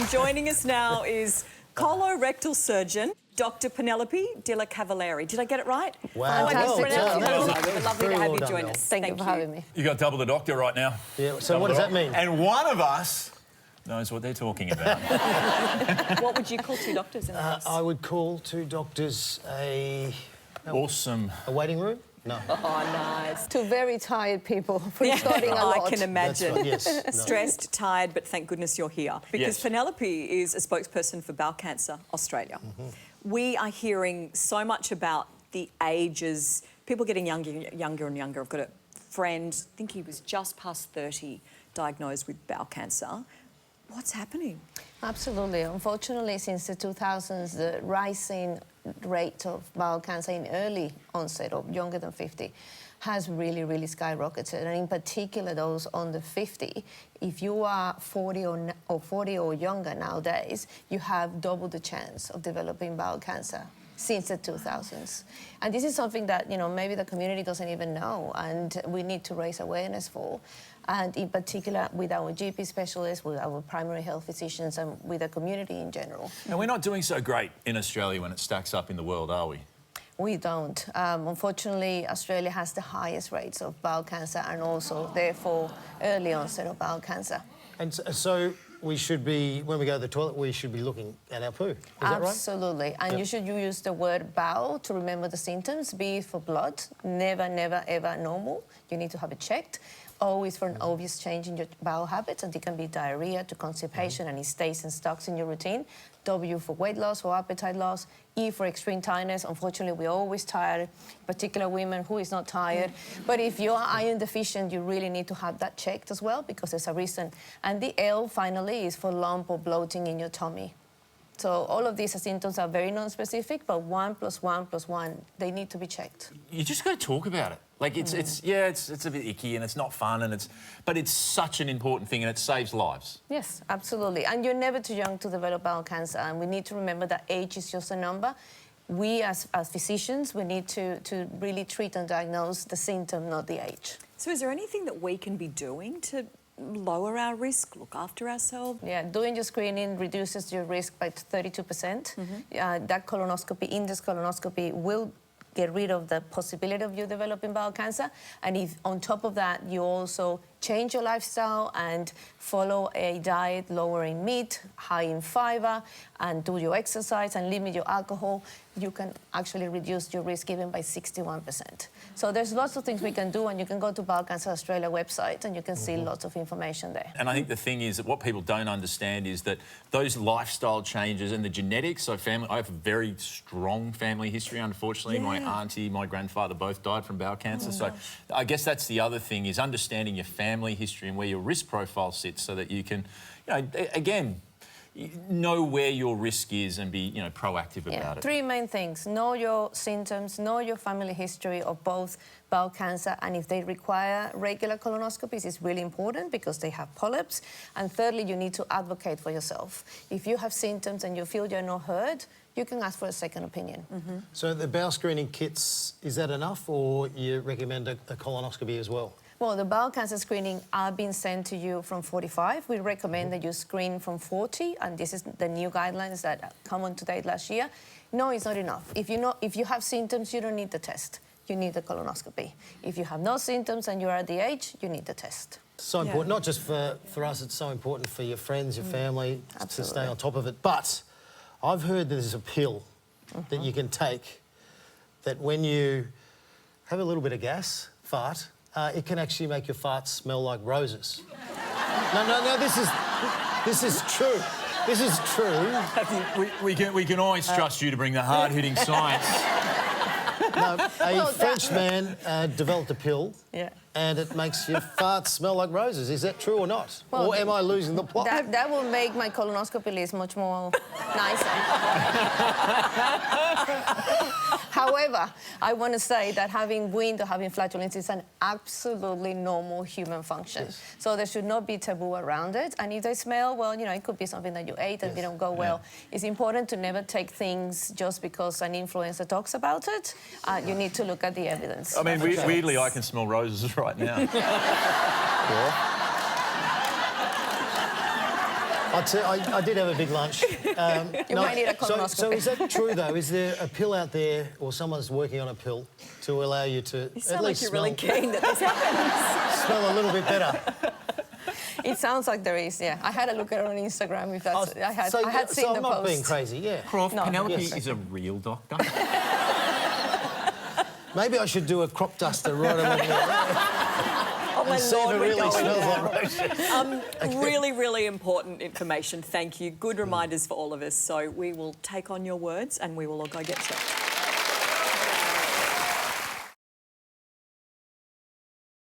And joining us now is colorectal surgeon, Dr. Penelope De Lacavalerie. Did I get it right? Wow. Lovely to have you join us. Thank you for having me. You got double the doctor right now. Yeah, so what does that mean? And one of us knows what they're talking about. What would you call two doctors in the house? I would call two doctors a waiting room? No. Oh, nice. Two very tired people from studying a lot. I can imagine. Right, yes. No. Stressed, tired, but thank goodness you're here. Because Penelope is a spokesperson for Bowel Cancer Australia. We are hearing so much about the ages, people getting younger and younger. I've got a friend, I think he was just past 30, diagnosed with bowel cancer. What's happening? Absolutely. Unfortunately, since the 2000s, the rising rate of bowel cancer in early onset or younger than 50 has really, really skyrocketed. And in particular, those under 50, if you are 40 or younger nowadays, you have double the chance of developing bowel cancer since the 2000s. And this is something that, you know, maybe the community doesn't even know, and we need to raise awareness for. And in particular, with our GP specialists, with our primary health physicians, and with the community in general. And we're not doing so great in Australia when it stacks up in the world, are we? We don't. Unfortunately, Australia has the highest rates of bowel cancer and also, therefore, early onset of bowel cancer. And so we should be, when we go to the toilet, we should be looking at our poo. Is that right? Absolutely. And you should use the word bowel to remember the symptoms. B for blood, never, never, ever normal. You need to have it checked. Always for an obvious change in your bowel habits, and it can be diarrhea to constipation and it stays and stuck in your routine. W for weight loss or appetite loss. E for extreme tiredness. Unfortunately, we're always tired, particularly women. Who is not tired? But if you're iron deficient, you really need to have that checked as well, because there's a reason. And the L, finally, is for lump or bloating in your tummy. So all of these symptoms are very non-specific, but 1 + 1 + 1, they need to be checked. You just got to talk about it. Like, it's a bit icky and it's not fun, but it's such an important thing and it saves lives. Yes, absolutely. And you're never too young to develop bowel cancer, and we need to remember that age is just a number. We, as physicians, we need to really treat and diagnose the symptom, not the age. So is there anything that we can be doing to lower our risk, look after ourselves? Yeah, doing your screening reduces your risk by 32%. That colonoscopy, in-depth colonoscopy, will get rid of the possibility of you developing bowel cancer. And if on top of that you also change your lifestyle and follow a diet lower in meat, high in fiber, and do your exercise and limit your alcohol, you can actually reduce your risk even by 61%. So there's lots of things we can do, and you can go to Bowel Cancer Australia website and you can see lots of information there. And I think the thing is that what people don't understand is that those lifestyle changes and the genetics, so I have a very strong family history, unfortunately. My auntie, my grandfather both died from bowel cancer. So I guess that's the other thing, is understanding your family history and where your risk profile sits, so that you can, you know, again, know where your risk is and be, you know, proactive about it. Three main things: know your symptoms, know your family history of both bowel cancer, and if they require regular colonoscopies, it's really important because they have polyps. And thirdly, you need to advocate for yourself. If you have symptoms and you feel you're not heard, you can ask for a second opinion. So the bowel screening kits, is that enough, or you recommend a colonoscopy as well? Well, the bowel cancer screening are being sent to you from 45. We recommend that you screen from 40, and this is the new guidelines that come on to date last year. No, it's not enough. If you have symptoms, you don't need the test. You need the colonoscopy. If you have no symptoms and you're at the age, you need the test. So important, not just for us, it's so important for your friends, your family, to stay on top of it. But I've heard there's a pill that you can take that when you have a little bit of gas, fart, it can actually make your farts smell like roses. No, this is true. This is true. We can always trust you to bring the hard-hitting science. No, a French man developed a pill, and it makes your farts smell like roses. Is that true or not? Well, or am I losing the plot? That will make my colonoscopy list much more nicer. However, I want to say that having wind or having flatulence is an absolutely normal human function. So there should not be taboo around it. And if they smell, well, you know, it could be something that you ate and didn't go well. It's important to never take things just because an influencer talks about it. You need to look at the evidence. I mean, weirdly, I can smell roses right now. I did have a big lunch. You might need a colonoscopy. So is that true, though? Is there a pill out there, or someone's working on a pill to allow you to You sound at like least you're really keen that this happens. smell a little bit better? It sounds like there is, yeah. I had a look at it on Instagram. If that's, I had seen so the I'm not post. being crazy, yeah. Prof, No. Penelope Yes. is a real doctor. Maybe I should do a crop duster right along there. Oh my And see if Lord, it we're really going smells now. like roses. Really, really important information. Thank you. Good reminders for all of us. So we will take on your words and we will all go get checked.